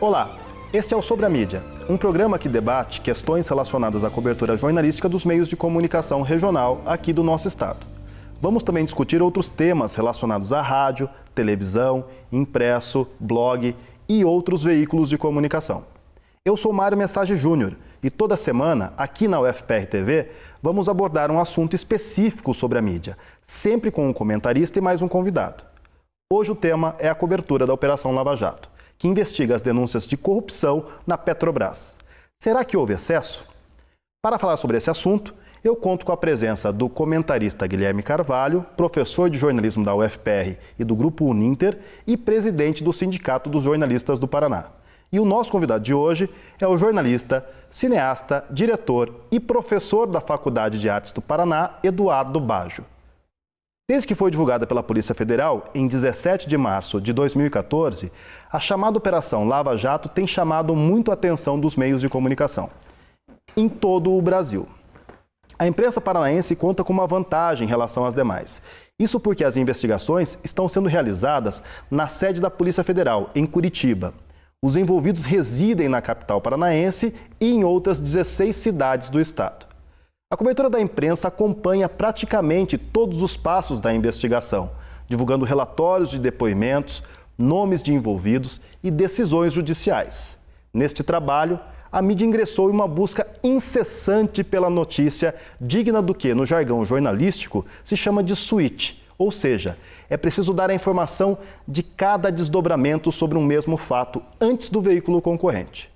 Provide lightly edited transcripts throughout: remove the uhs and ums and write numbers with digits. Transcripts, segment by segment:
Olá, este é o Sobre a Mídia, um programa que debate questões relacionadas à cobertura jornalística dos meios de comunicação regional aqui do nosso estado. Vamos também discutir outros temas relacionados à rádio, televisão, impresso, blog e outros veículos de comunicação. Eu sou Mário Message Júnior e toda semana, aqui na UFPR TV, vamos abordar um assunto específico sobre a mídia, sempre com um comentarista e mais um convidado. Hoje o tema é a cobertura da Operação Lava Jato, que investiga as denúncias de corrupção na Petrobras. Será que houve excesso? Para falar sobre esse assunto, eu conto com a presença do comentarista Guilherme Carvalho, professor de jornalismo da UFPR e do Grupo Uninter e presidente do Sindicato dos Jornalistas do Paraná. E o nosso convidado de hoje é o jornalista, cineasta, diretor e professor da Faculdade de Artes do Paraná, Eduardo Baggio. Desde que foi divulgada pela Polícia Federal, em 17 de março de 2014, a chamada Operação Lava Jato tem chamado muito a atenção dos meios de comunicação em todo o Brasil. A imprensa paranaense conta com uma vantagem em relação às demais. Isso porque as investigações estão sendo realizadas na sede da Polícia Federal, em Curitiba. Os envolvidos residem na capital paranaense e em outras 16 cidades do estado. A cobertura da imprensa acompanha praticamente todos os passos da investigação, divulgando relatórios de depoimentos, nomes de envolvidos e decisões judiciais. Neste trabalho, a mídia ingressou em uma busca incessante pela notícia, digna do que, no jargão jornalístico, se chama de switch, ou seja, é preciso dar a informação de cada desdobramento sobre um mesmo fato antes do veículo concorrente.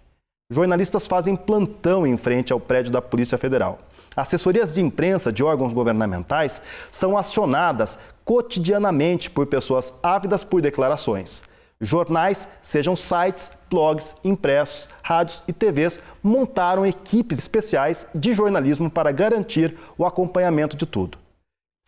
Jornalistas fazem plantão em frente ao prédio da Polícia Federal. Assessorias de imprensa de órgãos governamentais são acionadas cotidianamente por pessoas ávidas por declarações. Jornais, sejam sites, blogs, impressos, rádios e TVs, montaram equipes especiais de jornalismo para garantir o acompanhamento de tudo.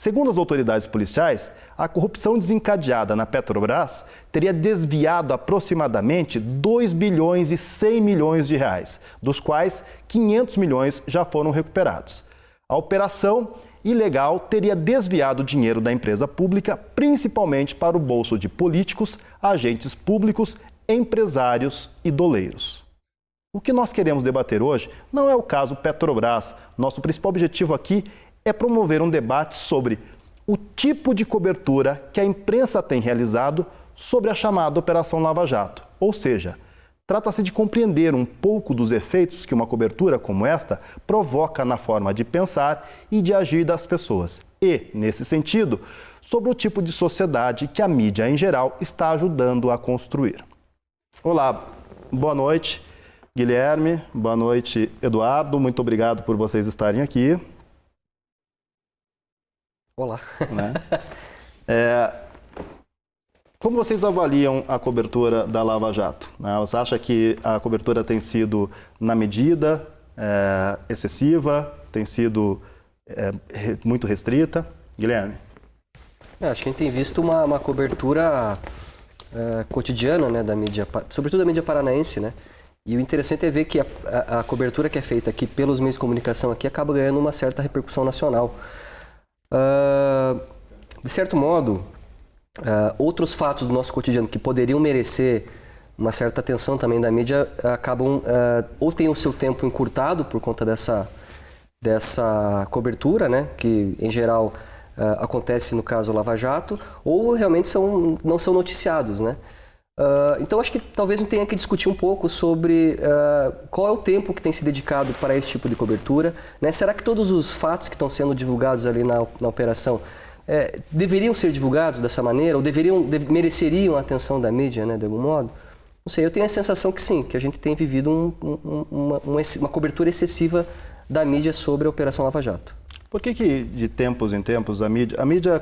Segundo as autoridades policiais, a corrupção desencadeada na Petrobras teria desviado aproximadamente 2 bilhões e 100 milhões de reais, dos quais 500 milhões já foram recuperados. A operação ilegal teria desviado dinheiro da empresa pública, principalmente para o bolso de políticos, agentes públicos, empresários e doleiros. O que nós queremos debater hoje não é o caso Petrobras. Nosso principal objetivo aqui é promover um debate sobre o tipo de cobertura que a imprensa tem realizado sobre a chamada Operação Lava Jato. Ou seja, trata-se de compreender um pouco dos efeitos que uma cobertura como esta provoca na forma de pensar e de agir das pessoas. E, nesse sentido, sobre o tipo de sociedade que a mídia em geral está ajudando a construir. Olá, boa noite, Guilherme, boa noite, Eduardo, muito obrigado por vocês estarem aqui. Olá. Né? Como vocês avaliam a cobertura da Lava Jato? Você acha que a cobertura tem sido na medida, excessiva, tem sido muito restrita? Guilherme? Acho que a gente tem visto uma cobertura cotidiana, né, da mídia, sobretudo da mídia paranaense, né? E o interessante é ver que a cobertura que é feita aqui pelos meios de comunicação aqui acaba ganhando uma certa repercussão nacional. De certo modo, outros fatos do nosso cotidiano que poderiam merecer uma certa atenção também da mídia acabam ou têm o seu tempo encurtado por conta dessa cobertura, né, que em geral acontece no caso Lava Jato, ou realmente não são noticiados, né? Então acho que talvez a gente tenha que discutir um pouco sobre qual é o tempo que tem se dedicado para esse tipo de cobertura, né? Será que todos os fatos que estão sendo divulgados ali na operação deveriam ser divulgados dessa maneira ou mereceriam a atenção da mídia, né, de algum modo? Não sei, eu tenho a sensação que sim, que a gente tem vivido uma cobertura excessiva da mídia sobre a Operação Lava Jato. Por que de tempos em tempos a mídia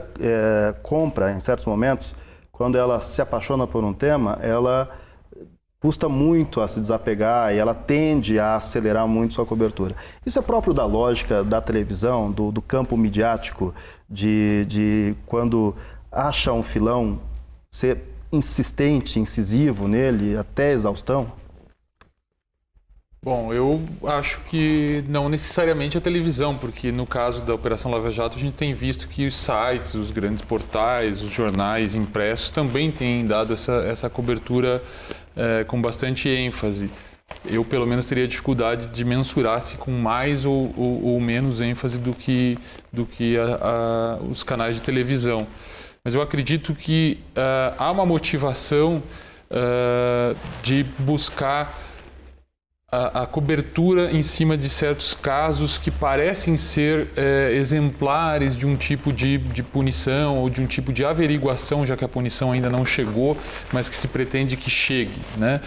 compra, em certos momentos, quando ela se apaixona por um tema, ela custa muito a se desapegar e ela tende a acelerar muito sua cobertura. Isso é próprio da lógica da televisão, do campo midiático, de quando acha um filão, ser insistente, incisivo nele, até exaustão? Bom, eu acho que não necessariamente a televisão, porque no caso da Operação Lava Jato a gente tem visto que os sites, os grandes portais, os jornais impressos também têm dado essa cobertura com bastante ênfase. Eu, pelo menos, teria dificuldade de mensurar se com mais ou menos ênfase do que os canais de televisão. Mas eu acredito que há uma motivação de buscar a cobertura em cima de certos casos que parecem ser exemplares de um tipo de punição ou de um tipo de averiguação, já que a punição ainda não chegou, mas que se pretende que chegue, né?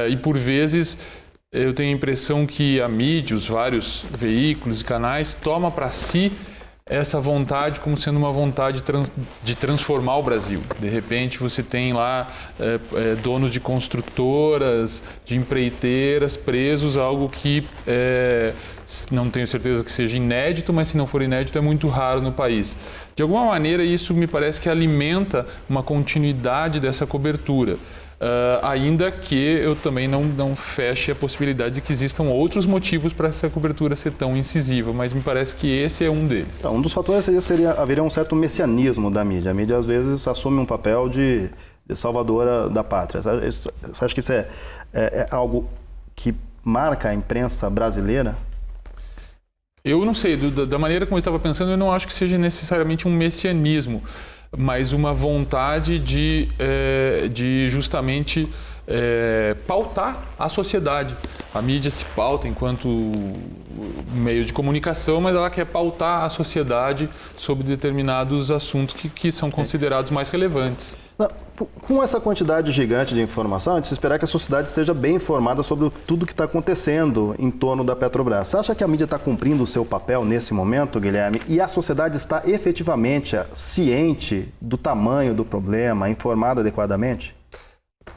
E por vezes eu tenho a impressão que a mídia, os vários veículos e canais, toma para si essa vontade como sendo uma vontade de transformar o Brasil. De repente você tem lá donos de construtoras, de empreiteiras presos, algo que não tenho certeza que seja inédito, mas se não for inédito é muito raro no país. De alguma maneira isso me parece que alimenta uma continuidade dessa cobertura. Ainda que eu também não feche a possibilidade de que existam outros motivos para essa cobertura ser tão incisiva, mas me parece que esse é um deles. Um dos fatores haveria um certo messianismo da mídia. A mídia, às vezes, assume um papel de salvadora da pátria. Você acha que isso é algo que marca a imprensa brasileira? Eu não sei, da maneira como eu estava pensando, eu não acho que seja necessariamente um messianismo, mas uma vontade de justamente pautar a sociedade. A mídia se pauta enquanto meio de comunicação, mas ela quer pautar a sociedade sobre determinados assuntos que são considerados mais relevantes. Com essa quantidade gigante de informação, é de se esperar que a sociedade esteja bem informada sobre tudo que está acontecendo em torno da Petrobras. Você acha que a mídia está cumprindo o seu papel nesse momento, Guilherme? E a sociedade está efetivamente ciente do tamanho do problema, informada adequadamente?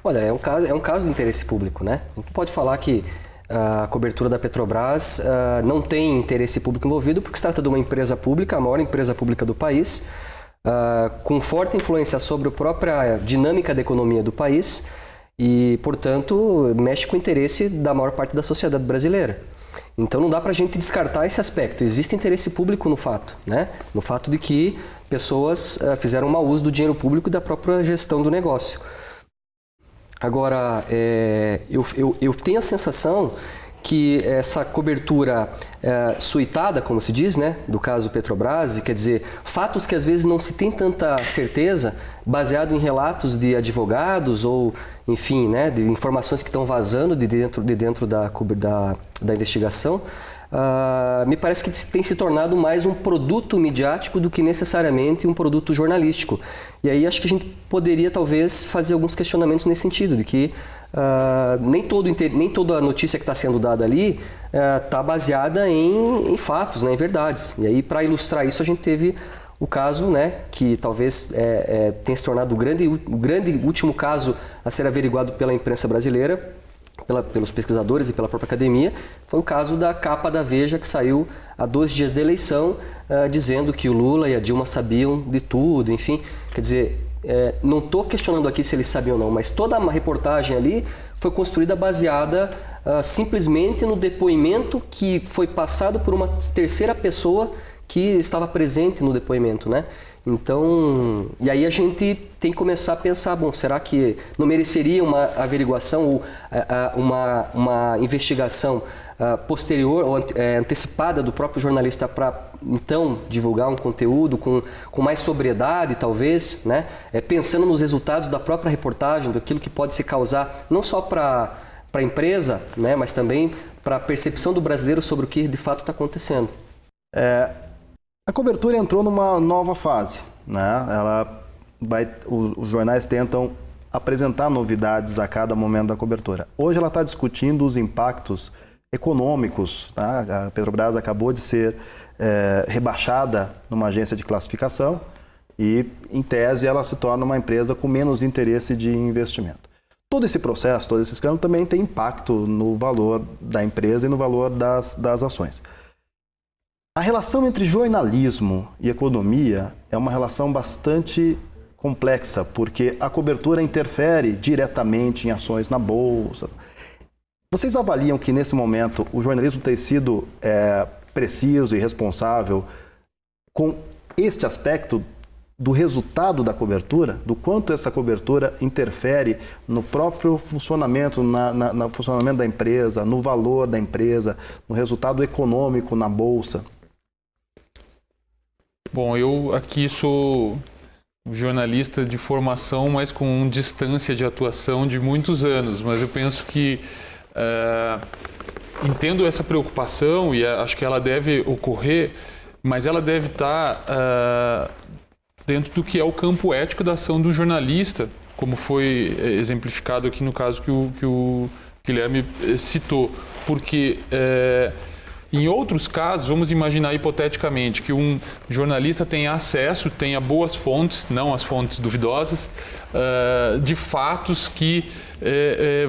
Olha, é um caso de interesse público, né? A gente pode falar que a cobertura da Petrobras não tem interesse público envolvido, porque se trata de uma empresa pública, a maior empresa pública do país, com forte influência sobre a própria dinâmica da economia do país e, portanto, mexe com o interesse da maior parte da sociedade brasileira. Então não dá para a gente descartar esse aspecto. Existe interesse público no fato, né? No fato de que pessoas fizeram mau uso do dinheiro público e da própria gestão do negócio. Agora, eu tenho a sensação que essa cobertura suitada, como se diz, né, do caso Petrobras, quer dizer, fatos que às vezes não se tem tanta certeza, baseado em relatos de advogados ou, enfim, né, de informações que estão vazando de dentro da investigação, me parece que tem se tornado mais um produto midiático do que necessariamente um produto jornalístico. E aí acho que a gente poderia talvez fazer alguns questionamentos nesse sentido, de que nem toda a notícia que está sendo dada ali está baseada em fatos, né, em verdades. E aí, para ilustrar isso, a gente teve o caso, né, que talvez tenha se tornado o grande último caso a ser averiguado pela imprensa brasileira, pelos pesquisadores e pela própria academia, foi o caso da capa da Veja, que saiu há 2 dias da eleição, dizendo que o Lula e a Dilma sabiam de tudo, enfim. Quer dizer, não estou questionando aqui se eles sabiam ou não, mas toda a reportagem ali foi construída baseada simplesmente no depoimento que foi passado por uma terceira pessoa que estava presente no depoimento, né? Então, e aí a gente tem que começar a pensar, bom, será que não mereceria uma averiguação ou uma investigação posterior ou antecipada do próprio jornalista para, então, divulgar um conteúdo com mais sobriedade, talvez, né? Pensando nos resultados da própria reportagem, daquilo que pode se causar, não só para a empresa, né, mas também para a percepção do brasileiro sobre o que de fato está acontecendo. A cobertura entrou numa nova fase, né? Os jornais tentam apresentar novidades a cada momento da cobertura. Hoje ela está discutindo os impactos econômicos, tá? A Petrobras acabou de ser rebaixada numa agência de classificação e, em tese, ela se torna uma empresa com menos interesse de investimento. Todo esse processo, todo esse escândalo também tem impacto no valor da empresa e no valor das ações. A relação entre jornalismo e economia é uma relação bastante complexa, porque a cobertura interfere diretamente em ações na bolsa. Vocês avaliam que, nesse momento, o jornalismo tem sido preciso e responsável com este aspecto do resultado da cobertura, do quanto essa cobertura interfere no próprio funcionamento, no funcionamento da empresa, no valor da empresa, no resultado econômico na bolsa? Bom, eu aqui sou jornalista de formação, mas com distância de atuação de muitos anos, mas eu penso que entendo essa preocupação e acho que ela deve ocorrer, mas ela deve estar dentro do que é o campo ético da ação do jornalista, como foi exemplificado aqui no caso que o Guilherme citou, porque em outros casos, vamos imaginar hipoteticamente que um jornalista tenha acesso, tenha boas fontes, não as fontes duvidosas, de fatos que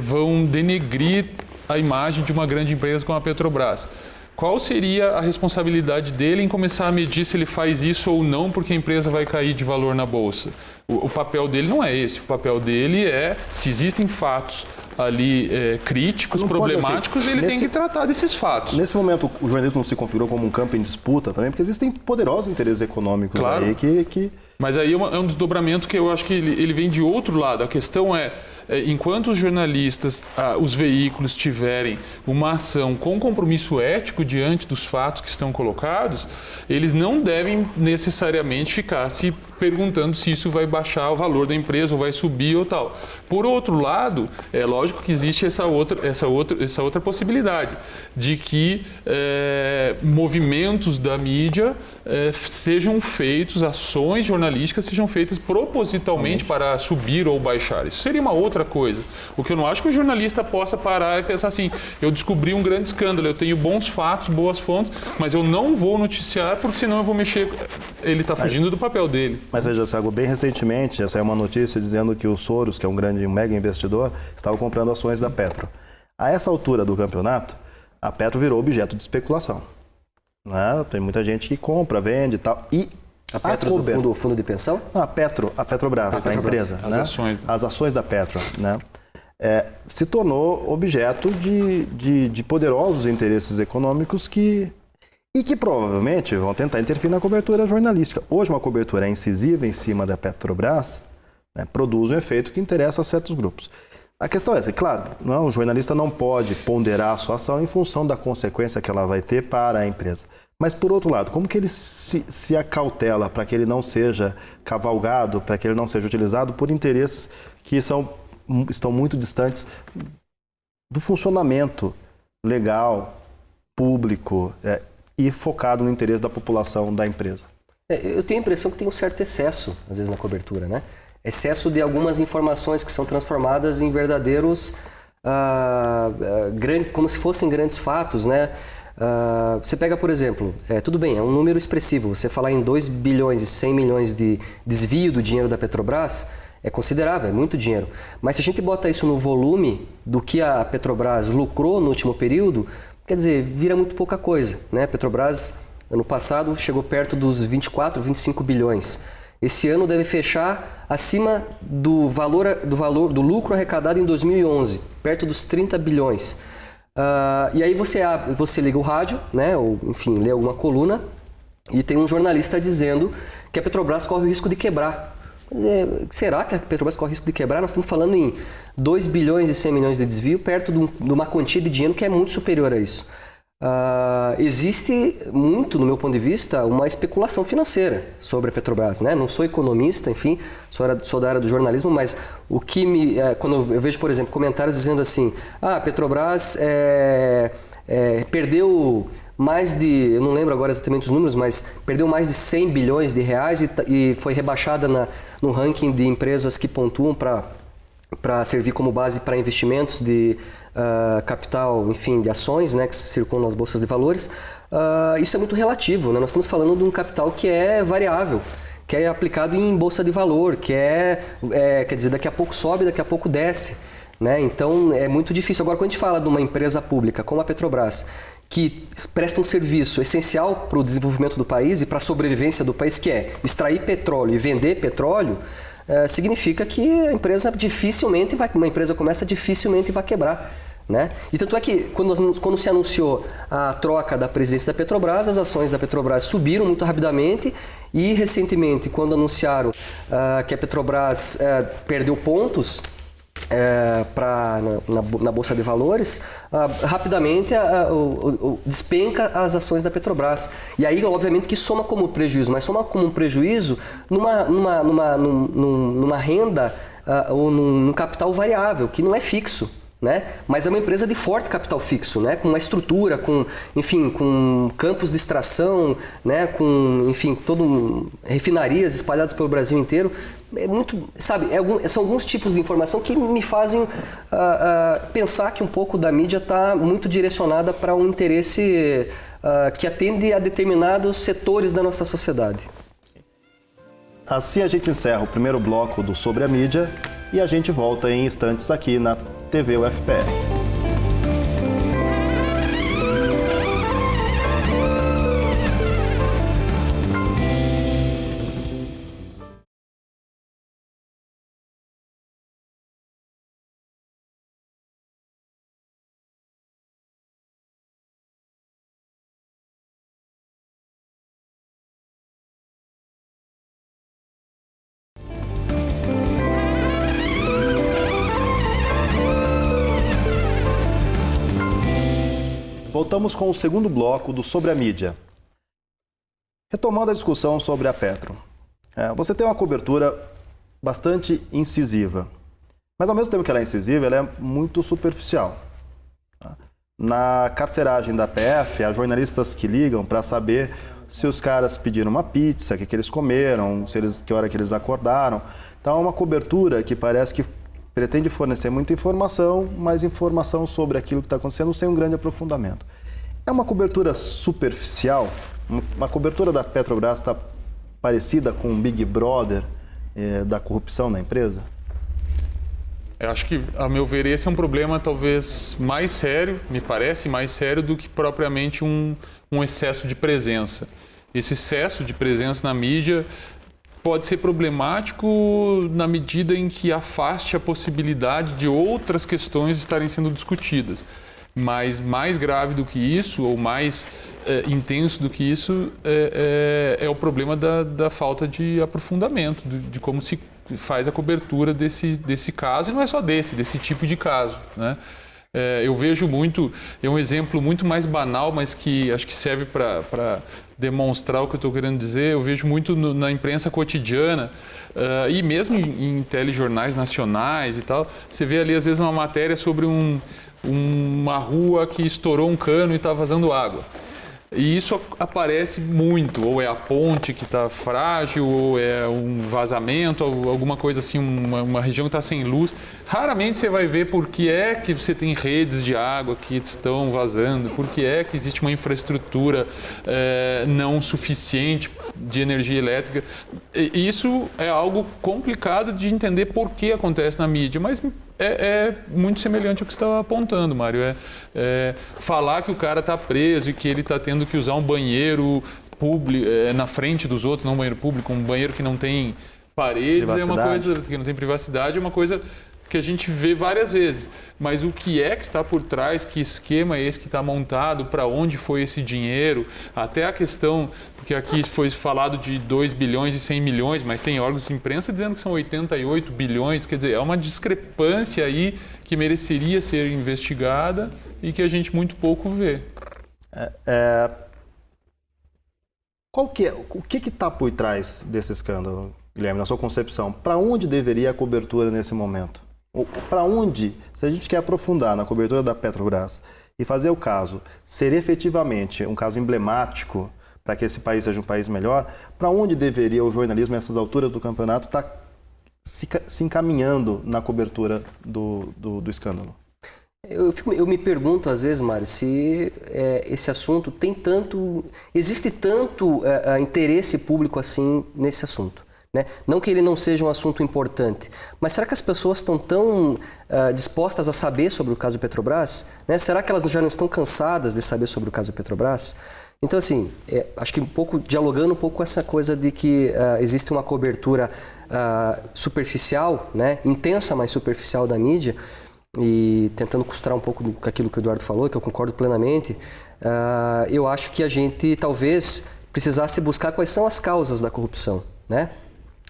vão denegrir a imagem de uma grande empresa como a Petrobras. Qual seria a responsabilidade dele em começar a medir se ele faz isso ou não, porque a empresa vai cair de valor na bolsa? O papel dele não é esse. O papel dele é, se existem fatos ali críticos, problemáticos, ele tem que tratar desses fatos. Nesse momento, o jornalismo não se configurou como um campo em disputa também, porque existem poderosos interesses econômicos aí que... Mas aí é um desdobramento que eu acho que ele vem de outro lado. A questão enquanto os jornalistas, os veículos tiverem uma ação com compromisso ético diante dos fatos que estão colocados, eles não devem necessariamente ficar se perguntando se isso vai baixar o valor da empresa ou vai subir ou tal. Por outro lado, é lógico que existe essa outra possibilidade de que movimentos da mídia sejam feitos, ações jornalísticas sejam feitas propositalmente para subir ou baixar. Isso seria uma outra coisa. O que eu não acho que o jornalista possa parar e pensar assim, eu descobri um grande escândalo, eu tenho bons fatos, boas fontes, mas eu não vou noticiar porque senão eu vou mexer. Ele está fugindo do papel dele. Mas veja, Sago, bem recentemente, essa é uma notícia dizendo que o Soros, que é um mega investidor, estava comprando ações da Petro. A essa altura do campeonato, a Petro virou objeto de especulação. Né? Tem muita gente que compra, vende e tal. E a Petro do fundo de pensão? A Petrobras, a empresa. As ações da Petro, né? Se tornou objeto de poderosos interesses econômicos que provavelmente vão tentar interferir na cobertura jornalística. Hoje, uma cobertura incisiva em cima da Petrobras, né, produz um efeito que interessa a certos grupos. A questão é essa, claro, o jornalista não pode ponderar a sua ação em função da consequência que ela vai ter para a empresa. Mas, por outro lado, como que ele se acautela para que ele não seja cavalgado, para que ele não seja utilizado por interesses que estão muito distantes do funcionamento legal, público, e focado no interesse da população da empresa? Eu tenho a impressão que tem um certo excesso, às vezes, na cobertura, né? Excesso de algumas informações que são transformadas em verdadeiros, como se fossem grandes fatos, né? Você pega, por exemplo, tudo bem, é um número expressivo, você falar em 2 bilhões e 100 milhões de desvio do dinheiro da Petrobras, é considerável, é muito dinheiro. Mas se a gente bota isso no volume do que a Petrobras lucrou no último período, quer dizer, vira muito pouca coisa, né? A Petrobras, ano passado, chegou perto dos 24, 25 bilhões. Esse ano deve fechar acima do lucro arrecadado em 2011, perto dos 30 bilhões. E aí você liga o rádio, né? Ou, enfim, lê alguma coluna e tem um jornalista dizendo que a Petrobras corre o risco de quebrar. Quer dizer, será que a Petrobras corre o risco de quebrar? Nós estamos falando em 2 bilhões e 100 milhões de desvio, perto de uma quantia de dinheiro que é muito superior a isso. Existe muito, no meu ponto de vista, uma especulação financeira sobre a Petrobras, né? Não sou economista, enfim, sou da área do jornalismo, mas o que quando eu vejo, por exemplo, comentários dizendo assim, a Petrobras perdeu mais de, eu não lembro agora exatamente os números, mas perdeu mais de 100 bilhões de reais e foi rebaixada no ranking de empresas que pontuam para servir como base para investimentos de capital, enfim, de ações, né, que circulam nas bolsas de valores. Isso é muito relativo, né? Nós estamos falando de um capital que é variável, que é aplicado em bolsa de valor, que quer dizer, daqui a pouco sobe, daqui a pouco desce, né? Então é muito difícil. Agora, quando a gente fala de uma empresa pública como a Petrobras, que presta um serviço essencial para o desenvolvimento do país e para a sobrevivência do país, que é extrair petróleo e vender petróleo, significa que a empresa dificilmente vai quebrar. Né? E tanto é que quando se anunciou a troca da presidência da Petrobras, as ações da Petrobras subiram muito rapidamente e recentemente, quando anunciaram que a Petrobras perdeu pontos na Bolsa de Valores, rapidamente despenca as ações da Petrobras. E aí, obviamente, que soma como prejuízo, mas soma como um prejuízo numa renda ou num capital variável, que não é fixo. Né? Mas é uma empresa de forte capital fixo, né? Com uma estrutura, com campos de extração, né? Com, refinarias espalhadas pelo Brasil inteiro. É muito, sabe, são alguns tipos de informação que me fazem pensar que um pouco da mídia está muito direcionada para um interesse que atende a determinados setores da nossa sociedade. Assim a gente encerra o primeiro bloco do Sobre a Mídia e a gente volta em instantes aqui na TV UFPR. Voltamos com o segundo bloco do Sobre a Mídia. Retomando a discussão sobre a Petro. Você tem uma cobertura bastante incisiva, mas ao mesmo tempo que ela é incisiva, ela é muito superficial. Na carceragem da PF, há jornalistas que ligam para saber se os caras pediram uma pizza, o que eles comeram, que hora que eles acordaram. Então é uma cobertura que parece que pretende fornecer muita informação, mas informação sobre aquilo que está acontecendo sem um grande aprofundamento. É uma cobertura superficial? Uma cobertura da Petrobras está parecida com o Big Brother da corrupção na empresa? Eu acho que, a meu ver, esse é um problema talvez mais sério, me parece mais sério do que propriamente um excesso de presença. Esse excesso de presença na mídia pode ser problemático na medida em que afaste a possibilidade de outras questões estarem sendo discutidas. Mas mais grave do que isso, ou mais intenso do que isso, é o problema da falta de aprofundamento, de como se faz a cobertura desse caso, e não é só desse tipo de caso, né? Eu vejo muito, é um exemplo muito mais banal, mas que acho que serve para demonstrar o que eu estou querendo dizer. Eu vejo muito na imprensa cotidiana e mesmo em telejornais nacionais e tal, você vê ali às vezes uma matéria sobre uma rua que estourou um cano e está vazando água. E isso aparece muito, ou é a ponte que está frágil, ou é um vazamento, ou alguma coisa assim, uma região que está sem luz. Raramente você vai ver por que é que você tem redes de água que estão vazando, por que é que existe uma infraestrutura não suficiente de energia elétrica. E isso é algo complicado de entender por que acontece na mídia, mas é muito semelhante ao que você estava apontando, Mário. Falar que o cara está preso e que ele está tendo que usar um banheiro público na frente dos outros, não um banheiro público, um banheiro que não tem paredes, é uma coisa que não tem privacidade, é uma coisa que a gente vê várias vezes. Mas o que é que está por trás, que esquema é esse que está montado, para onde foi esse dinheiro, até a questão, porque aqui foi falado de 2 bilhões e 100 milhões, mas tem órgãos de imprensa dizendo que são 88 bilhões, quer dizer, é uma discrepância aí que mereceria ser investigada e que a gente muito pouco vê. O que está por trás desse escândalo, Guilherme, na sua concepção? Para onde deveria a cobertura nesse momento? Para onde, se a gente quer aprofundar na cobertura da Petrobras e fazer o caso ser efetivamente um caso emblemático para que esse país seja um país melhor, para onde deveria o jornalismo, nessas alturas do campeonato, estar se encaminhando na cobertura do escândalo? Eu me pergunto às vezes, Mário, se esse assunto existe tanto interesse público assim nesse assunto. Né? Não que ele não seja um assunto importante, mas será que as pessoas estão tão dispostas a saber sobre o caso Petrobras? Né? Será que elas já não estão cansadas de saber sobre o caso Petrobras? Então, assim, acho que dialogando um pouco com essa coisa de que existe uma cobertura superficial, né? Intensa, mas superficial da mídia, e tentando costurar um pouco com aquilo que o Eduardo falou, que eu concordo plenamente, eu acho que a gente talvez precisasse buscar quais são as causas da corrupção, né?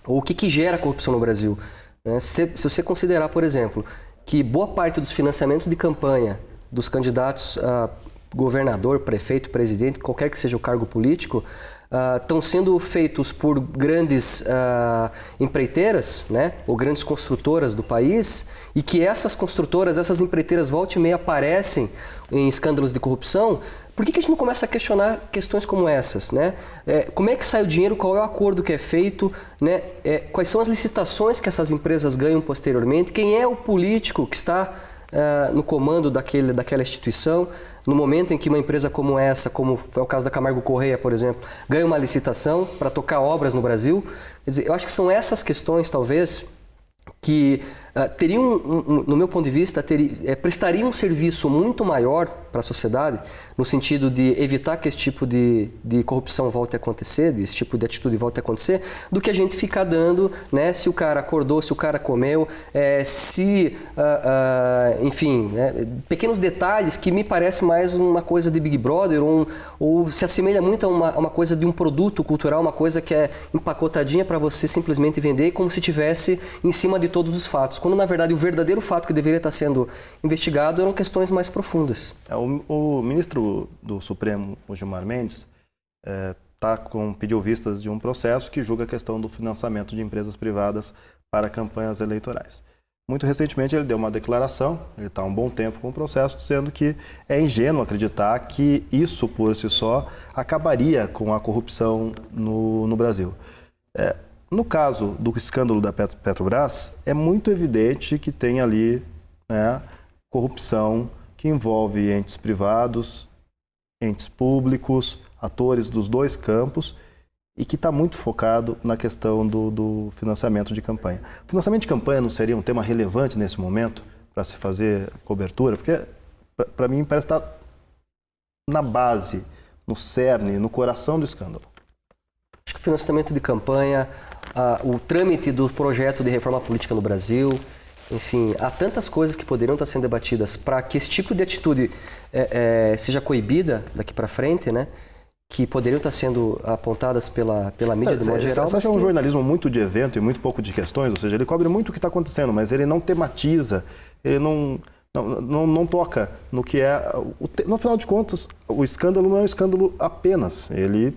Ou o que gera a corrupção no Brasil. Né? Se você considerar, por exemplo, que boa parte dos financiamentos de campanha dos candidatos a governador, prefeito, presidente, qualquer que seja o cargo político, estão sendo feitos por grandes empreiteiras, né, ou grandes construtoras do país, e que essas construtoras, essas empreiteiras, volta e meia aparecem em escândalos de corrupção, por que a gente não começa a questionar questões como essas? Né? Como é que sai o dinheiro, qual é o acordo que é feito, né? Quais são as licitações que essas empresas ganham posteriormente, quem é o político que está no comando daquela instituição, no momento em que uma empresa como essa, como foi o caso da Camargo Correia, por exemplo, ganha uma licitação para tocar obras no Brasil. Quer dizer, eu acho que são essas questões, talvez, que teriam, no meu ponto de vista, prestariam um serviço muito maior para a sociedade, no sentido de evitar que esse tipo de corrupção volte a acontecer, esse tipo de atitude volte a acontecer, do que a gente ficar dando, né, se o cara acordou, se o cara comeu, enfim, pequenos detalhes que me parece mais uma coisa de Big Brother, ou se assemelha muito a uma coisa de um produto cultural, uma coisa que é empacotadinha para você simplesmente vender, como se tivesse em cima de todos os fatos, quando na verdade o verdadeiro fato que deveria estar sendo investigado eram questões mais profundas. O ministro do Supremo, o Gilmar Mendes, pediu vistas de um processo que julga a questão do financiamento de empresas privadas para campanhas eleitorais. Muito recentemente ele deu uma declaração, ele está há um bom tempo com o processo, dizendo que é ingênuo acreditar que isso por si só acabaria com a corrupção no Brasil. No caso do escândalo da Petrobras, é muito evidente que tem ali, né, corrupção que envolve entes privados, entes públicos, atores dos dois campos e que está muito focado na questão do financiamento de campanha. O financiamento de campanha não seria um tema relevante nesse momento para se fazer cobertura? Porque, para mim, parece estar na base, no cerne, no coração do escândalo. Acho que o financiamento de campanha, o trâmite do projeto de reforma política no Brasil, enfim, há tantas coisas que poderiam estar sendo debatidas para que esse tipo de atitude seja coibida daqui para frente, né? Que poderiam estar sendo apontadas pela mídia de modo geral. Você acha um jornalismo muito de evento e muito pouco de questões? Ou seja, ele cobre muito o que está acontecendo, mas ele não tematiza, ele não toca no que é... No final de contas, o escândalo não é um escândalo apenas, ele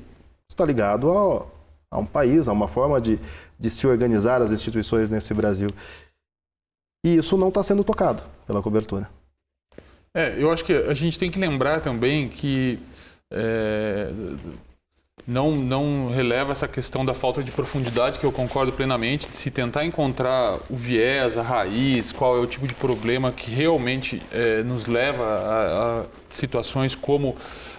está ligado a um país, a uma forma de se organizar as instituições nesse Brasil. E isso não está sendo tocado pela cobertura. Eu acho que a gente tem que lembrar também que não releva essa questão da falta de profundidade, que eu concordo plenamente, de se tentar encontrar o viés, a raiz, qual é o tipo de problema que realmente nos leva a situações como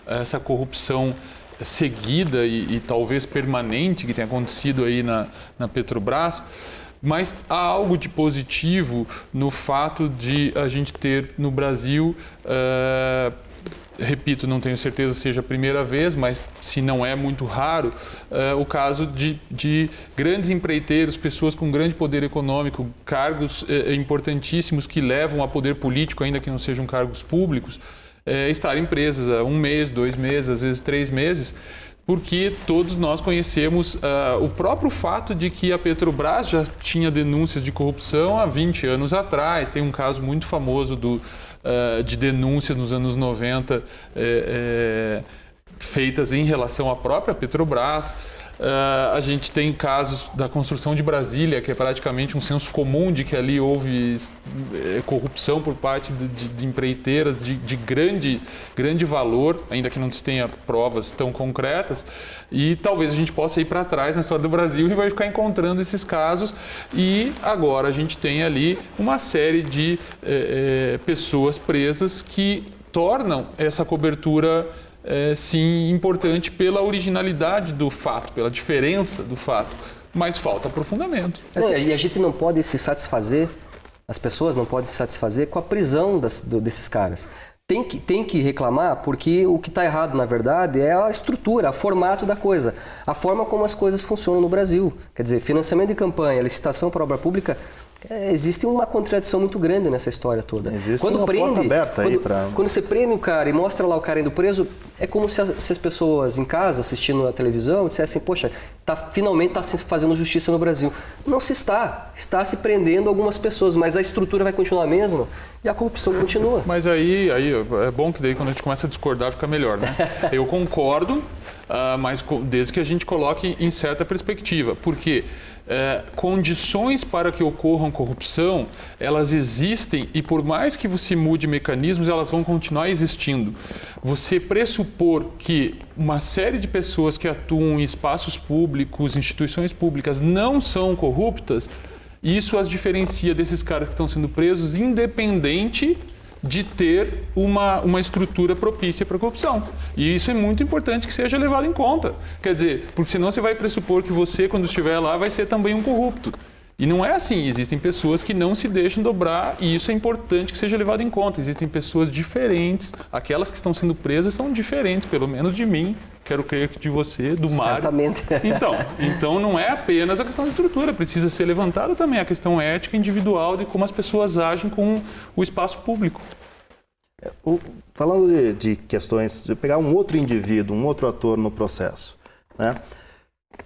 essa corrupção seguida e talvez permanente que tem acontecido aí na Petrobras, mas há algo de positivo no fato de a gente ter no Brasil, repito, não tenho certeza se seja a primeira vez, mas se não é muito raro, o caso de grandes empreiteiros, pessoas com grande poder econômico, cargos importantíssimos que levam a poder político, ainda que não sejam cargos públicos, estarem presas há 1 mês, 2 meses, às vezes 3 meses, porque todos nós conhecemos o próprio fato de que a Petrobras já tinha denúncias de corrupção há 20 anos atrás. Tem um caso muito famoso de denúncia nos anos 90 feitas em relação à própria Petrobras. A gente tem casos da construção de Brasília, que é praticamente um senso comum de que ali houve corrupção por parte de empreiteiras de grande valor, ainda que não se tenha provas tão concretas. E talvez a gente possa ir para trás na história do Brasil e vai ficar encontrando esses casos. E agora a gente tem ali uma série de pessoas presas que tornam essa cobertura sim importante pela originalidade do fato, pela diferença do fato, mas falta aprofundamento. E a gente não pode se satisfazer, as pessoas não podem se satisfazer com a prisão desses caras. Tem que reclamar, porque o que está errado, na verdade, é a estrutura, o formato da coisa, a forma como as coisas funcionam no Brasil. Quer dizer, financiamento de campanha, licitação para obra pública, Existe uma contradição muito grande nessa história toda. Existe uma porta aberta aí para... Quando você prende o cara e mostra lá o cara indo preso, é como se as pessoas em casa, assistindo a televisão, dissessem, poxa, finalmente está se fazendo justiça no Brasil. Não se está. Está se prendendo algumas pessoas, mas a estrutura vai continuar a mesma e a corrupção continua. Mas aí é bom que daí quando a gente começa a discordar fica melhor, né? Eu concordo, mas desde que a gente coloque em certa perspectiva. Porque condições para que ocorram corrupção, elas existem e por mais que você mude mecanismos, elas vão continuar existindo. Você pressupor que uma série de pessoas que atuam em espaços públicos, instituições públicas, não são corruptas, isso as diferencia desses caras que estão sendo presos, independente de ter uma estrutura propícia para a corrupção. E isso é muito importante que seja levado em conta. Quer dizer, porque senão você vai pressupor que você, quando estiver lá, vai ser também um corrupto. E não é assim. Existem pessoas que não se deixam dobrar e isso é importante que seja levado em conta. Existem pessoas diferentes. Aquelas que estão sendo presas são diferentes, pelo menos de mim. Quero crer que de você, do Mário. Certamente. Então não é apenas a questão de estrutura. Precisa ser levantada também a questão ética individual de como as pessoas agem com o espaço público. Falando de questões, de pegar um outro indivíduo, um outro ator no processo, né?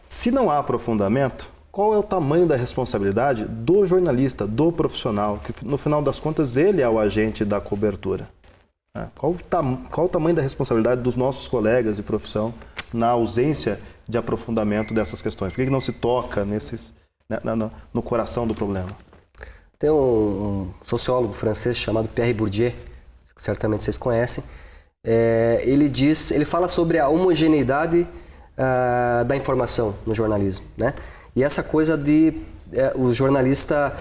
Se não há aprofundamento, qual é o tamanho da responsabilidade do jornalista, do profissional, que no final das contas ele é o agente da cobertura? Qual o tamanho da responsabilidade dos nossos colegas de profissão na ausência de aprofundamento dessas questões? Por que não se toca no coração do problema? Tem um sociólogo francês chamado Pierre Bourdieu, que certamente vocês conhecem. Ele fala sobre a homogeneidade da informação no jornalismo, né? E essa coisa de o jornalista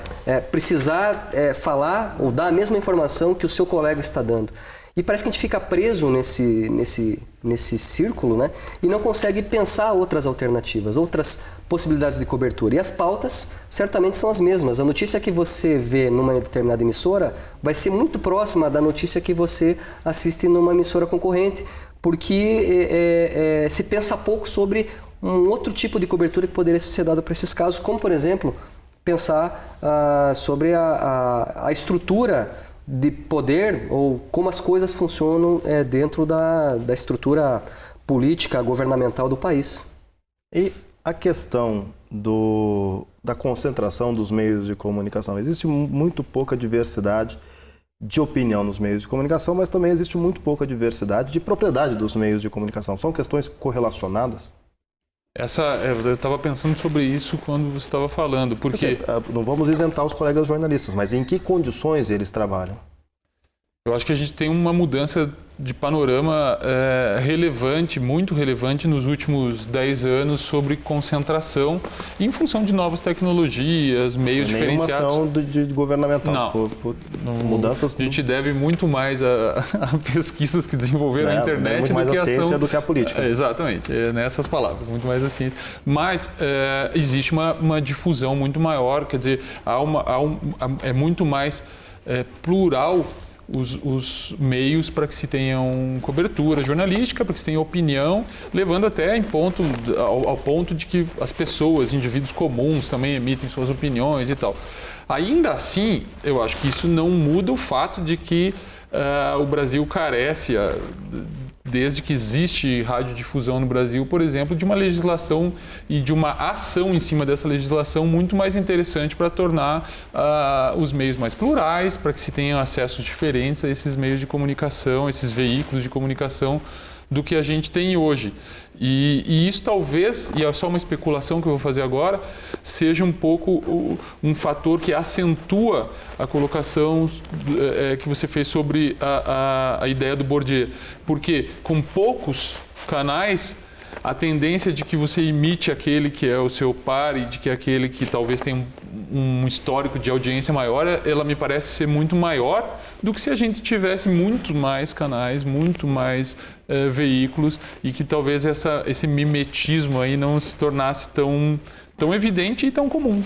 precisar falar ou dar a mesma informação que o seu colega está dando. E parece que a gente fica preso nesse círculo, né? E não consegue pensar outras alternativas, outras possibilidades de cobertura. E as pautas certamente são as mesmas. A notícia que você vê numa determinada emissora vai ser muito próxima da notícia que você assiste numa emissora concorrente, porque se pensa pouco sobre um outro tipo de cobertura que poderia ser dada para esses casos, como, por exemplo, pensar sobre a estrutura de poder ou como as coisas funcionam dentro da estrutura política, governamental do país. E a questão da concentração dos meios de comunicação. Existe muito pouca diversidade de opinião nos meios de comunicação, mas também existe muito pouca diversidade de propriedade dos meios de comunicação. São questões correlacionadas? Eu estava pensando sobre isso quando você estava falando, porque... Não vamos isentar os colegas jornalistas, mas em que condições eles trabalham? Eu acho que a gente tem uma mudança de panorama relevante, muito relevante nos últimos 10 anos sobre concentração em função de novas tecnologias, meios diferenciados. Nenhuma ação de governamental. Não. Mudanças. A gente deve muito mais a pesquisas que desenvolveram na internet muito mais do que a ciência do que a política. Exatamente, nessas palavras, muito mais a ciência. Mas existe uma difusão muito maior, quer dizer, é muito mais plural os meios para que se tenham cobertura jornalística, para que se tenha opinião, levando até ao ponto de que as pessoas, indivíduos comuns também emitem suas opiniões e tal. Ainda assim, eu acho que isso não muda o fato de que o Brasil carece, desde que existe radiodifusão no Brasil, por exemplo, de uma legislação e de uma ação em cima dessa legislação muito mais interessante para tornar os meios mais plurais, para que se tenham acessos diferentes a esses meios de comunicação, esses veículos de comunicação, do que a gente tem hoje. E isso talvez, e é só uma especulação que eu vou fazer agora, seja um pouco um fator que acentua a colocação que você fez sobre a ideia do Bourdieu. Porque com poucos canais, a tendência de que você imite aquele que é o seu par e de que aquele que talvez tenha um histórico de audiência maior, ela me parece ser muito maior do que se a gente tivesse muito mais canais, muito mais veículos e que talvez esse mimetismo aí não se tornasse tão evidente e tão comum.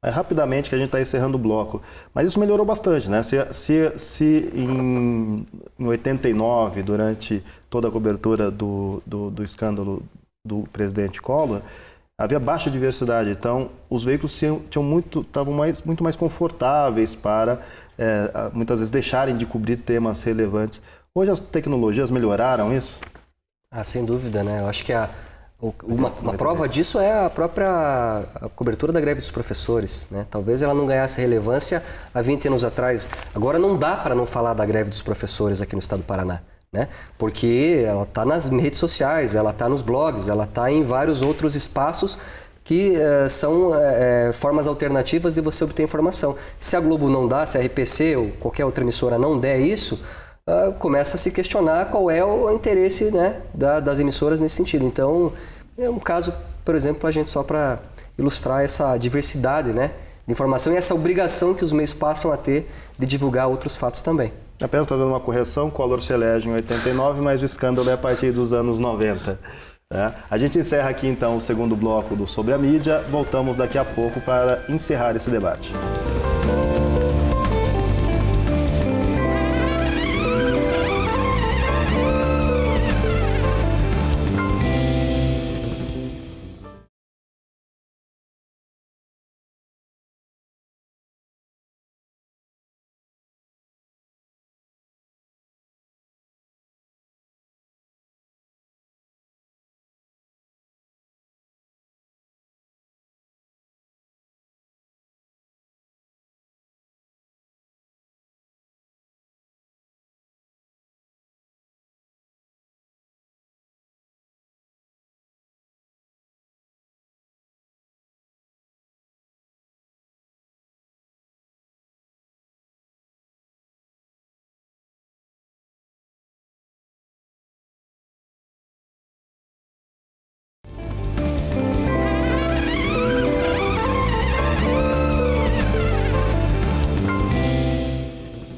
Rapidamente, que a gente está encerrando o bloco. Mas isso melhorou bastante, né? Se em 89, durante toda a cobertura do escândalo do presidente Collor, havia baixa diversidade. Então, os veículos estavam muito mais confortáveis para, muitas vezes, deixarem de cobrir temas relevantes. Hoje as tecnologias melhoraram isso? Sem dúvida, né? Eu acho que uma prova disso é a própria cobertura da greve dos professores, né? Talvez ela não ganhasse relevância há 20 anos atrás. Agora não dá para não falar da greve dos professores aqui no estado do Paraná, né? Porque ela está nas redes sociais, ela está nos blogs, ela está em vários outros espaços que são formas alternativas de você obter informação. Se a Globo não dá, se a RPC ou qualquer outra emissora não der isso, começa a se questionar qual é o interesse, né, das emissoras nesse sentido. Então, é um caso, por exemplo, a gente só para ilustrar essa diversidade, né, de informação e essa obrigação que os meios passam a ter de divulgar outros fatos também. Apenas fazendo uma correção, Collor se elege em 89, mas o escândalo é a partir dos anos 90. Né? A gente encerra aqui então o segundo bloco do Sobre a Mídia. Voltamos daqui a pouco para encerrar esse debate.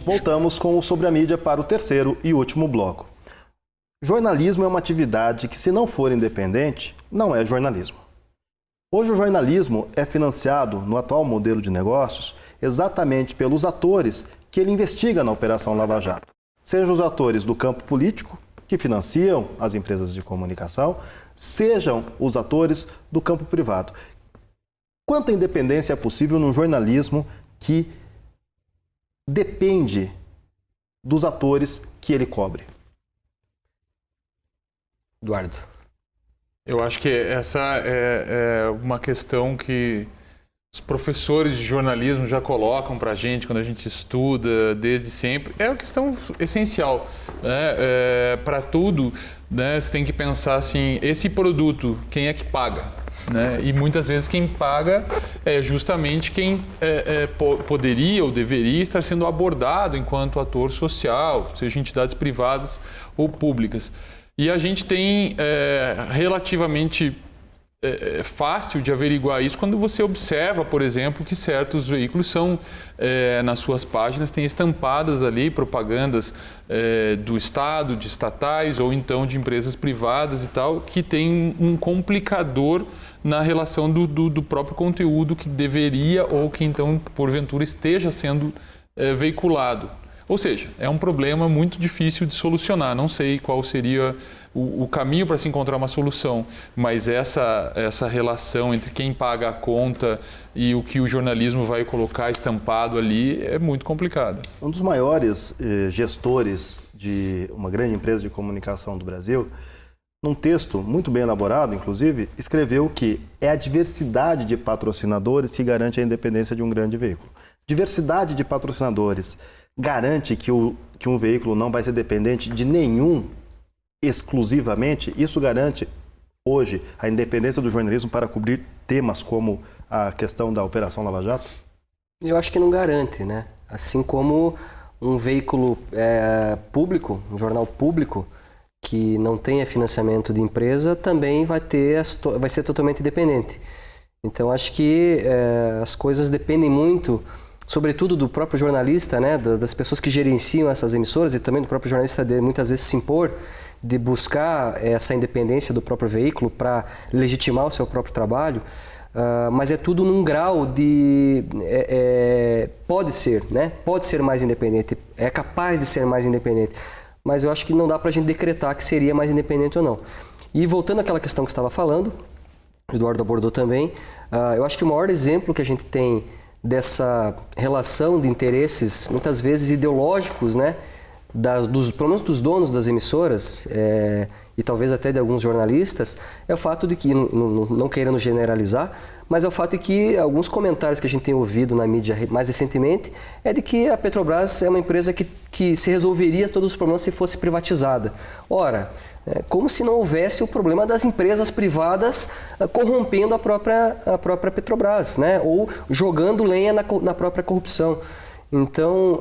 Voltamos com o Sobre a Mídia para o terceiro e último bloco. Jornalismo é uma atividade que, se não for independente, não é jornalismo. Hoje o jornalismo é financiado, no atual modelo de negócios, exatamente pelos atores que ele investiga na Operação Lava Jato. Sejam os atores do campo político, que financiam as empresas de comunicação, sejam os atores do campo privado. Quanta independência é possível num jornalismo que depende dos atores que ele cobre? Eduardo. Eu acho que essa é uma questão que os professores de jornalismo já colocam para a gente quando a gente estuda desde sempre. É uma questão essencial, né? Para tudo, né? Você tem que pensar assim, esse produto, quem é que paga? Né? E muitas vezes quem paga é justamente quem poderia ou deveria estar sendo abordado enquanto ator social, seja entidades privadas ou públicas. E a gente tem relativamente fácil de averiguar isso quando você observa, por exemplo, que certos veículos são, nas suas páginas, têm estampadas ali propagandas do Estado, de estatais ou então de empresas privadas e tal, que tem um complicador na relação do próprio conteúdo que deveria ou que então, porventura, esteja sendo veiculado. Ou seja, é um problema muito difícil de solucionar. Não sei qual seria o caminho para se encontrar uma solução, mas essa relação entre quem paga a conta e o que o jornalismo vai colocar estampado ali é muito complicada. Um dos maiores gestores de uma grande empresa de comunicação do Brasil, num texto muito bem elaborado, inclusive, escreveu que é a diversidade de patrocinadores que garante a independência de um grande veículo. Diversidade de patrocinadores garante que um veículo não vai ser dependente de nenhum exclusivamente. Isso garante, hoje, a independência do jornalismo para cobrir temas como a questão da Operação Lava Jato? Eu acho que não garante, né? Assim como um veículo público, um jornal público, que não tenha financiamento de empresa, também vai ser totalmente independente. Então, acho que as coisas dependem muito, sobretudo do próprio jornalista, né, das pessoas que gerenciam essas emissoras e também do próprio jornalista de muitas vezes se impor, de buscar essa independência do próprio veículo para legitimar o seu próprio trabalho, mas é tudo num grau de... pode ser, né? Pode ser mais independente, é capaz de ser mais independente, mas eu acho que não dá para a gente decretar que seria mais independente ou não. E voltando àquela questão que você estava falando, o Eduardo abordou também. Eu acho que o maior exemplo que a gente tem dessa relação de interesses, muitas vezes ideológicos, né, pelo menos dos donos das emissoras, e talvez até de alguns jornalistas, é o fato de que, não querendo generalizar, mas é o fato de que alguns comentários que a gente tem ouvido na mídia mais recentemente é de que a Petrobras é uma empresa que se resolveria todos os problemas se fosse privatizada. Ora, como se não houvesse o problema das empresas privadas corrompendo a própria Petrobras, né? Ou jogando lenha na própria corrupção. Então,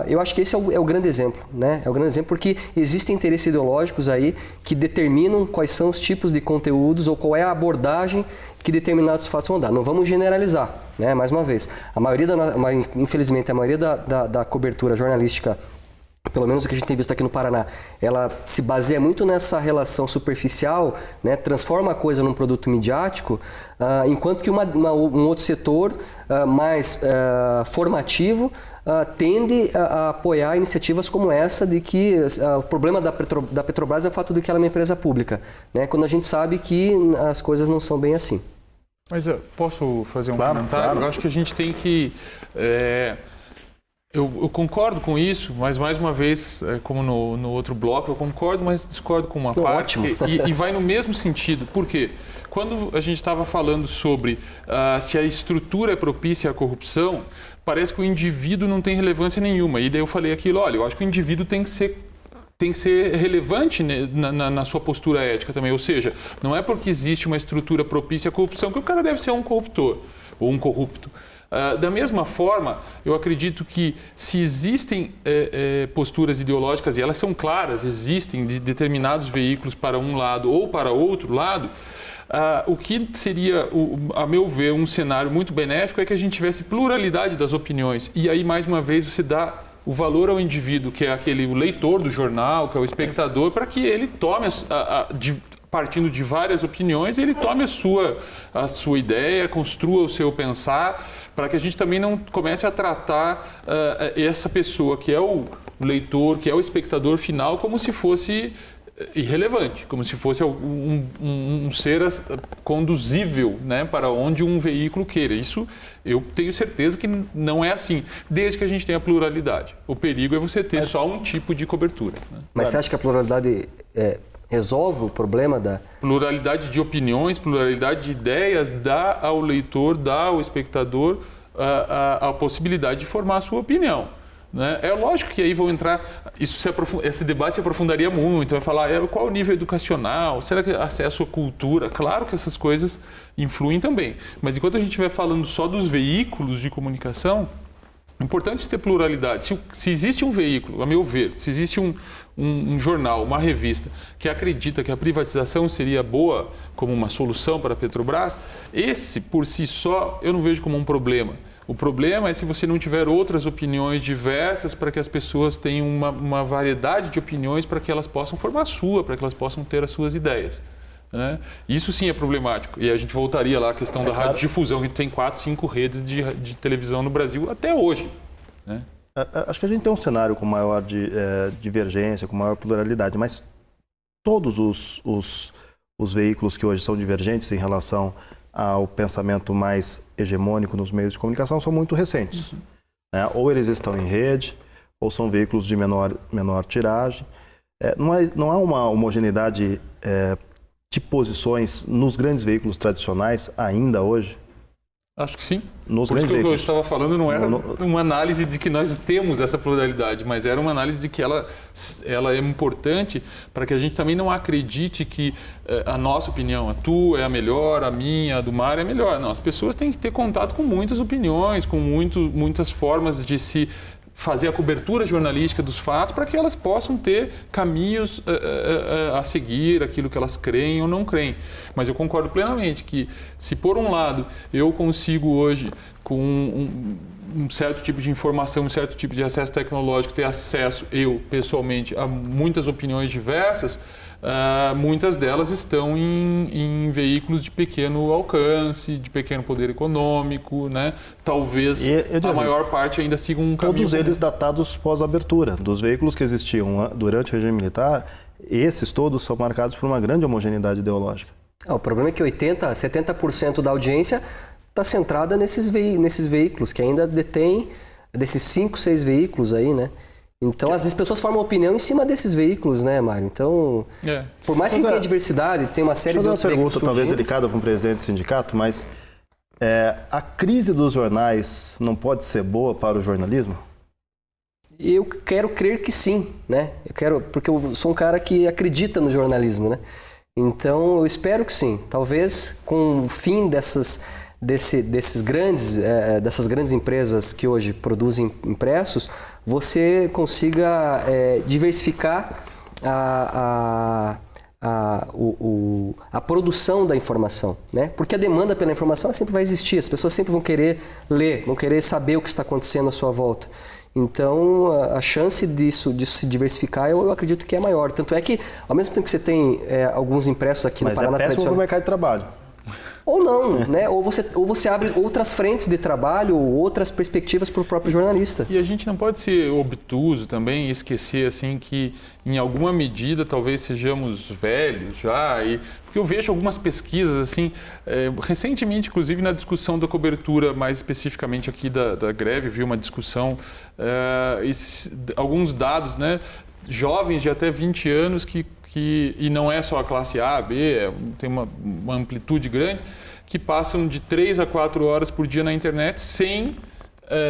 eu acho que esse é o grande exemplo, né? É o grande exemplo porque existem interesses ideológicos aí que determinam quais são os tipos de conteúdos ou qual é a abordagem que determinados fatos vão dar. Não vamos generalizar, né? Mais uma vez, infelizmente, a maioria da cobertura jornalística, pelo menos o que a gente tem visto aqui no Paraná, ela se baseia muito nessa relação superficial, né? Transforma a coisa num produto midiático, enquanto que um outro setor mais formativo tende a apoiar iniciativas como essa de que o problema da Petrobras é o fato de que ela é uma empresa pública, né? Quando a gente sabe que as coisas não são bem assim. Mas posso fazer um Claro, comentário? claro. Eu acho que a gente tem que... Eu concordo com isso, mas mais uma vez, como no outro bloco, eu concordo, mas discordo com uma parte. Ótimo. E vai no mesmo sentido. Por quê? Quando a gente estava falando sobre se a estrutura é propícia à corrupção, parece que o indivíduo não tem relevância nenhuma. E daí eu falei aquilo, olha, eu acho que o indivíduo tem que ser relevante, né, na sua postura ética também. Ou seja, não é porque existe uma estrutura propícia à corrupção que o cara deve ser um corruptor ou um corrupto. Da mesma forma, eu acredito que se existem posturas ideológicas, e elas são claras, existem de determinados veículos para um lado ou para outro lado, o que seria, a meu ver, um cenário muito benéfico é que a gente tivesse pluralidade das opiniões. E aí, mais uma vez, você dá o valor ao indivíduo, que é o leitor do jornal, que é o espectador, para que ele tome, partindo de várias opiniões, ele tome a sua ideia, construa o seu pensar, para que a gente também não comece a tratar essa pessoa, que é o leitor, que é o espectador final, como se fosse irrelevante, como se fosse um ser conduzível, né, para onde um veículo queira. Isso eu tenho certeza que não é assim, desde que a gente tenha pluralidade. O perigo é você ter só um tipo de cobertura, né? Mas você acha que a pluralidade resolve o problema da... Pluralidade de opiniões, pluralidade de ideias dá ao leitor, dá ao espectador a possibilidade de formar a sua opinião, né? É lógico que aí vão entrar, esse debate se aprofundaria muito, vai falar qual o nível educacional, será que acesso à cultura? Claro que essas coisas influem também, mas enquanto a gente estiver falando só dos veículos de comunicação, é importante ter pluralidade. Se existe um veículo, a meu ver, se existe um jornal, uma revista que acredita que a privatização seria boa como uma solução para a Petrobras, esse por si só eu não vejo como um problema. O problema é se você não tiver outras opiniões diversas para que as pessoas tenham uma variedade de opiniões para que elas possam formar a sua, para que elas possam ter as suas ideias, né? Isso sim é problemático. E a gente voltaria lá à questão da radiodifusão, que tem 4, 5 redes de televisão no Brasil até hoje, né? Acho que a gente tem um cenário com maior divergência, com maior pluralidade, mas todos os veículos que hoje são divergentes em relação ao pensamento mais hegemônico nos meios de comunicação são muito recentes, né? Ou eles estão em rede, ou são veículos de menor tiragem. Não há uma homogeneidade de posições nos grandes veículos tradicionais ainda hoje? Acho que sim. Nos Por isso grandes que o que eu veículos. estava falando não era uma análise de que nós temos essa pluralidade, mas era uma análise de que ela é importante para que a gente também não acredite que a nossa opinião, a tua é a melhor, a minha, a do Mário é a melhor. Não, as pessoas têm que ter contato com muitas opiniões, com muitas formas de se fazer a cobertura jornalística dos fatos para que elas possam ter caminhos a seguir, aquilo que elas creem ou não creem. Mas eu concordo plenamente que se por um lado eu consigo hoje com um certo tipo de informação, um certo tipo de acesso tecnológico, ter acesso, eu pessoalmente, a muitas opiniões diversas, muitas delas estão em veículos de pequeno alcance, de pequeno poder econômico, né? Talvez a maior parte ainda siga um caminho... Todos eles datados pós-abertura. Dos veículos que existiam durante o regime militar, esses todos são marcados por uma grande homogeneidade ideológica. O problema é que 70% da audiência está centrada nesses veículos, que ainda detêm, desses 5, 6 veículos aí, né? Então, às vezes, as pessoas formam opinião em cima desses veículos, né, Mário? Então, por mais que tenha diversidade, tem uma série de outros veículos surgindo. Talvez delicada para um presidente do sindicato, mas a crise dos jornais não pode ser boa para o jornalismo? Eu quero crer que sim, né? Porque eu sou um cara que acredita no jornalismo, né? Então, eu espero que sim. Talvez com o fim dessas grandes empresas que hoje produzem impressos, você consiga diversificar a produção da informação, né? Porque a demanda pela informação sempre vai existir, as pessoas sempre vão querer ler, vão querer saber o que está acontecendo à sua volta. Então, a chance disso se diversificar, eu acredito que é maior. Tanto é que, ao mesmo tempo que você tem alguns impressos aqui no Paraná... Mas é péssimo para o mercado de trabalho. Ou não, né? Ou você abre outras frentes de trabalho, ou outras perspectivas para o próprio jornalista. E a gente não pode ser obtuso também e esquecer assim que, em alguma medida, talvez sejamos velhos já. Porque eu vejo algumas pesquisas, assim, recentemente, inclusive, na discussão da cobertura, mais especificamente aqui da greve, vi uma discussão, alguns dados, né? Jovens de até 20 anos e não é só a classe A, B, tem uma amplitude grande, que passam de 3 a 4 horas por dia na internet sem,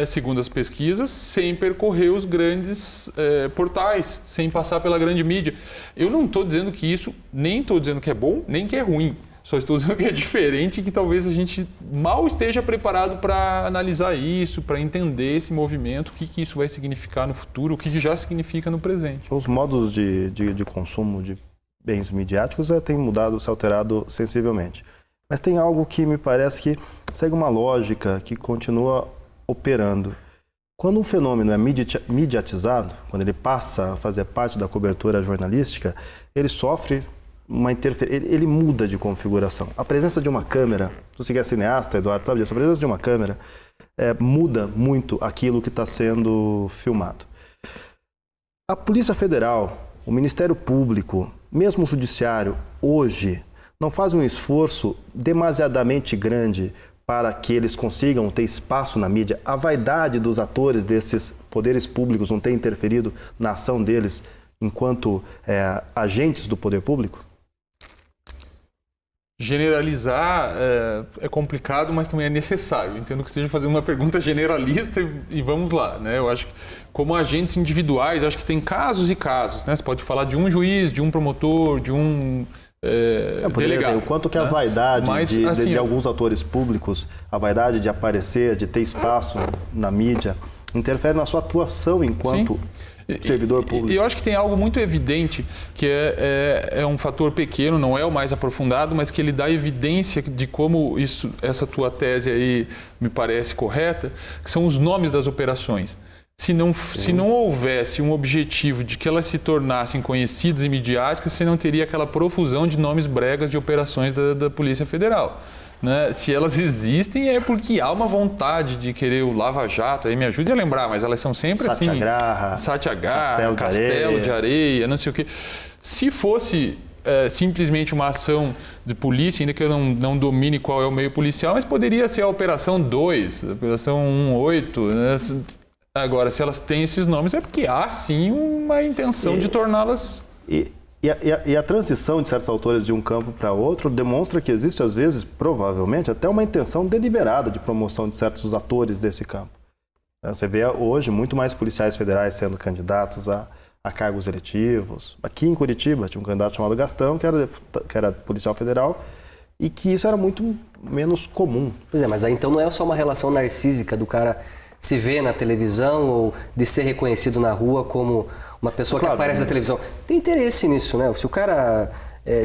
segundo as pesquisas, sem percorrer os grandes portais, sem passar pela grande mídia. Eu não estou dizendo que isso, nem estou dizendo que é bom, nem que é ruim. Só estou dizendo que é diferente e que talvez a gente mal esteja preparado para analisar isso, para entender esse movimento, o que isso vai significar no futuro, o que já significa no presente. Os modos de consumo de bens midiáticos têm mudado, se alterado sensivelmente. Mas tem algo que me parece que segue uma lógica que continua operando. Quando um fenômeno é mediatizado, quando ele passa a fazer parte da cobertura jornalística, ele sofre uma interferência, ele muda de configuração. A presença de uma câmera, se você é cineasta, Eduardo, sabe disso, a presença de uma câmera muda muito aquilo que está sendo filmado. A Polícia Federal, o Ministério Público, mesmo o Judiciário, hoje, não fazem um esforço demasiadamente grande para que eles consigam ter espaço na mídia. A vaidade dos atores desses poderes públicos não tem interferido na ação deles enquanto agentes do poder público? Generalizar é complicado, mas também é necessário. Eu entendo que esteja fazendo uma pergunta generalista e vamos lá, né? Eu acho que, como agentes individuais, acho que tem casos e casos, né? Você pode falar de um juiz, de um promotor, de um delegado. Dizer, o quanto que a vaidade de alguns atores públicos, a vaidade de aparecer, de ter espaço na mídia, interfere na sua atuação enquanto servidor público. E eu acho que tem algo muito evidente, que é um fator pequeno, não é o mais aprofundado, mas que ele dá evidência de como essa tua tese aí me parece correta, que são os nomes das operações. Se não houvesse um objetivo de que elas se tornassem conhecidas e midiáticas, você não teria aquela profusão de nomes bregas de operações da Polícia Federal. Né? Se elas existem é porque há uma vontade de querer o Lava Jato, aí me ajude a lembrar, mas elas são sempre Satyagraha, Castelo de Areia, não sei o quê. Se fosse simplesmente uma ação de polícia, ainda que eu não domine qual é o meio policial, mas poderia ser a Operação 2, a Operação 18, né? Agora, se elas têm esses nomes é porque há sim uma intenção de torná-las... E a transição de certos autores de um campo para outro demonstra que existe, às vezes, provavelmente, até uma intenção deliberada de promoção de certos atores desse campo. Você vê hoje muito mais policiais federais sendo candidatos a cargos eletivos. Aqui em Curitiba tinha um candidato chamado Gastão, que era policial federal, e que isso era muito menos comum. Pois é, mas aí então não é só uma relação narcísica do cara se ver na televisão ou de ser reconhecido na rua como uma pessoa que aparece na televisão. Tem interesse nisso, né? Se o cara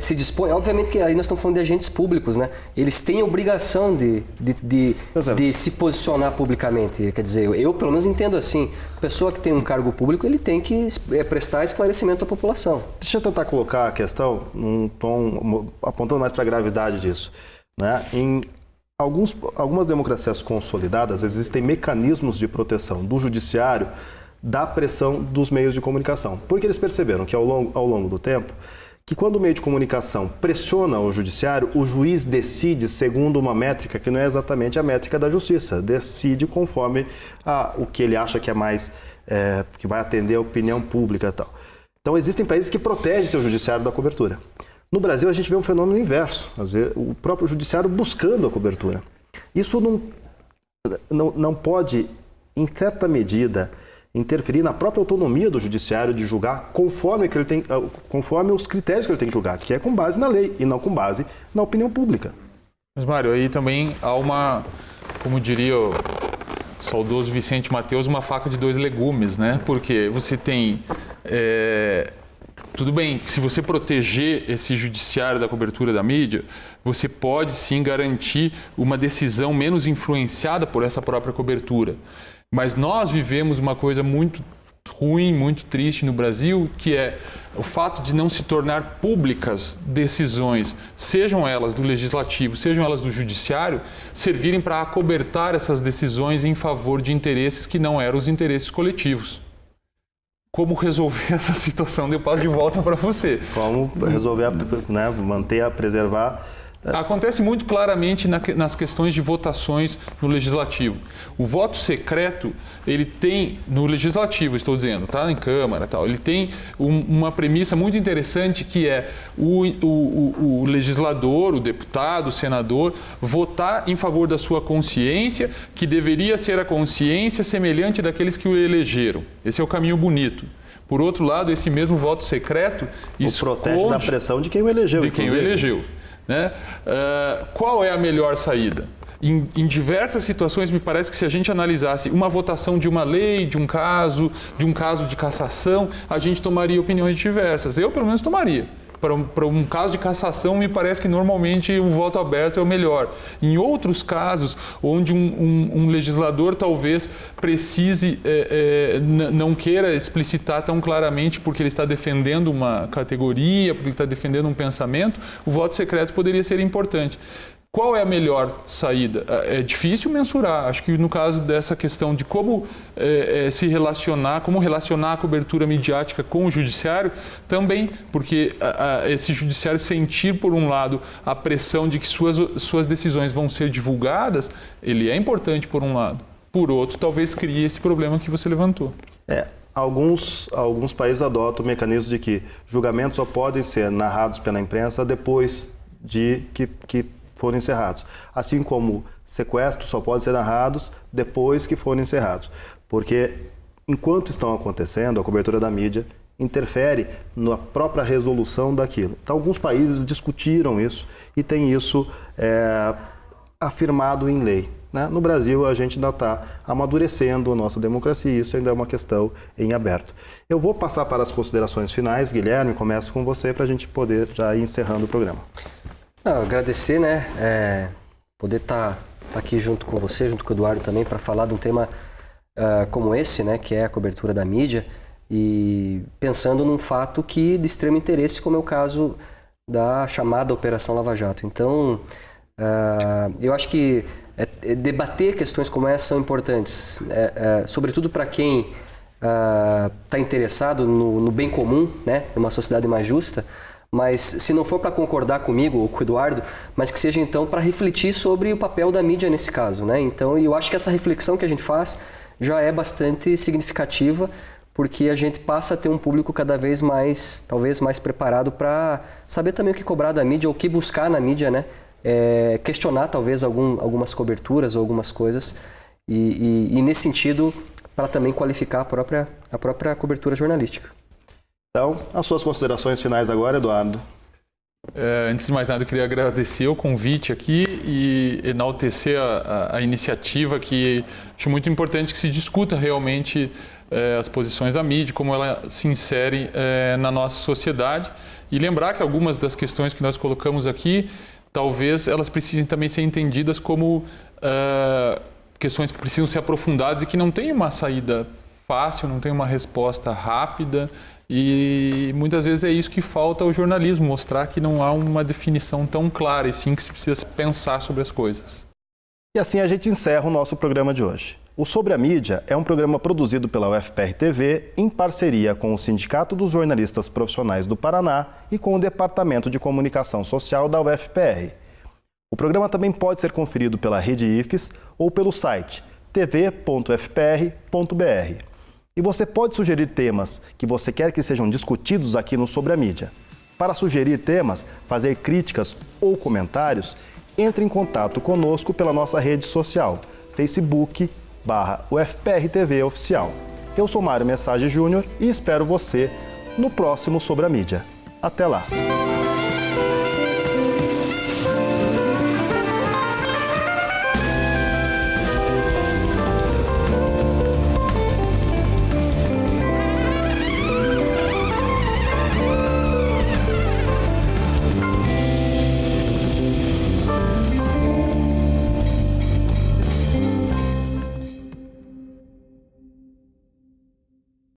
se dispõe... Obviamente que aí nós estamos falando de agentes públicos, né? Eles têm obrigação de se posicionar publicamente. Quer dizer, eu pelo menos entendo assim. A pessoa que tem um cargo público, ele tem que prestar esclarecimento à população. Deixa eu tentar colocar a questão num tom apontando mais para a gravidade disso. Né? Em algumas democracias consolidadas, existem mecanismos de proteção do judiciário da pressão dos meios de comunicação. Porque eles perceberam que ao longo do tempo, que quando o meio de comunicação pressiona o judiciário, o juiz decide segundo uma métrica que não é exatamente a métrica da justiça, decide conforme o que ele acha que é mais, que vai atender a opinião pública e tal. Então existem países que protegem seu judiciário da cobertura. No Brasil a gente vê um fenômeno inverso, às vezes, o próprio judiciário buscando a cobertura. Isso não pode, em certa medida, interferir na própria autonomia do judiciário de julgar conforme os critérios que ele tem que julgar, que é com base na lei e não com base na opinião pública. Mas, Mário, aí também há uma, como diria o saudoso Vicente Mateus, uma faca de dois legumes, né? Porque você tem... Tudo bem, se você proteger esse judiciário da cobertura da mídia, você pode sim garantir uma decisão menos influenciada por essa própria cobertura. Mas nós vivemos uma coisa muito ruim, muito triste no Brasil, que é o fato de não se tornar públicas decisões, sejam elas do legislativo, sejam elas do judiciário, servirem para acobertar essas decisões em favor de interesses que não eram os interesses coletivos. Como resolver essa situação? Eu passo de volta para você. Como resolver, manter, preservar... Acontece muito claramente nas questões de votações no legislativo. O voto secreto, ele tem, no legislativo, estou dizendo, tá? Em Câmara e tal, ele tem uma premissa muito interessante que é o legislador, o deputado, o senador, votar em favor da sua consciência, que deveria ser a consciência semelhante daqueles que o elegeram. Esse é o caminho bonito. Por outro lado, esse mesmo voto secreto protege da pressão de quem o elegeu. De quem o elegeu. Né? Qual é a melhor saída? Em diversas situações, me parece que se a gente analisasse uma votação de uma lei, de um caso de cassação, a gente tomaria opiniões diversas. Eu, pelo menos, tomaria. Para um caso de cassação, me parece que normalmente o voto aberto é o melhor. Em outros casos, onde um legislador talvez precise, não queira explicitar tão claramente porque ele está defendendo uma categoria, porque ele está defendendo um pensamento, o voto secreto poderia ser importante. Qual é a melhor saída? É difícil mensurar. Acho que no caso dessa questão de como se relacionar, como relacionar a cobertura midiática com o judiciário, também, porque esse judiciário sentir, por um lado, a pressão de que suas decisões vão ser divulgadas, ele é importante por um lado. Por outro, talvez crie esse problema que você levantou. Alguns países adotam o mecanismo de que julgamentos só podem ser narrados pela imprensa depois de que foram encerrados. Assim como sequestros só podem ser narrados depois que forem encerrados. Porque, enquanto estão acontecendo, a cobertura da mídia interfere na própria resolução daquilo. Então, alguns países discutiram isso e tem isso afirmado em lei. Né? No Brasil, a gente ainda está amadurecendo a nossa democracia e isso ainda é uma questão em aberto. Eu vou passar para as considerações finais. Guilherme, começo com você para a gente poder já ir encerrando o programa. Agradecer, né, poder estar aqui junto com você, junto com o Eduardo também, para falar de um tema como esse, né, que é a cobertura da mídia, e pensando num fato que de extremo interesse, como é o caso da chamada Operação Lava Jato. Então, eu acho que debater questões como essa são importantes, sobretudo para quem está interessado no bem comum, né, numa sociedade mais justa. Mas se não for para concordar comigo ou com o Eduardo, mas que seja então para refletir sobre o papel da mídia nesse caso, né? Então, eu acho que essa reflexão que a gente faz já é bastante significativa, porque a gente passa a ter um público cada vez mais, talvez mais preparado para saber também o que cobrar da mídia, ou o que buscar na mídia, né? Questionar talvez algumas coberturas ou algumas coisas e nesse sentido para também qualificar a própria cobertura jornalística. Então, as suas considerações finais agora, Eduardo. Antes de mais nada, eu queria agradecer o convite aqui e enaltecer a iniciativa, que acho muito importante que se discuta realmente as posições da mídia, como ela se insere na nossa sociedade. E lembrar que algumas das questões que nós colocamos aqui, talvez elas precisem também ser entendidas como questões que precisam ser aprofundadas e que não tem uma saída fácil, não tem uma resposta rápida. E muitas vezes é isso que falta ao jornalismo, mostrar que não há uma definição tão clara e sim que se precisa pensar sobre as coisas. E assim a gente encerra o nosso programa de hoje. O Sobre a Mídia é um programa produzido pela UFPR TV em parceria com o Sindicato dos Jornalistas Profissionais do Paraná e com o Departamento de Comunicação Social da UFPR. O programa também pode ser conferido pela Rede IFES ou pelo site tv.fpr.br. E você pode sugerir temas que você quer que sejam discutidos aqui no Sobre a Mídia. Para sugerir temas, fazer críticas ou comentários, entre em contato conosco pela nossa rede social, Facebook/UFPR TV Oficial. Eu sou Mário Message Júnior e espero você no próximo Sobre a Mídia. Até lá!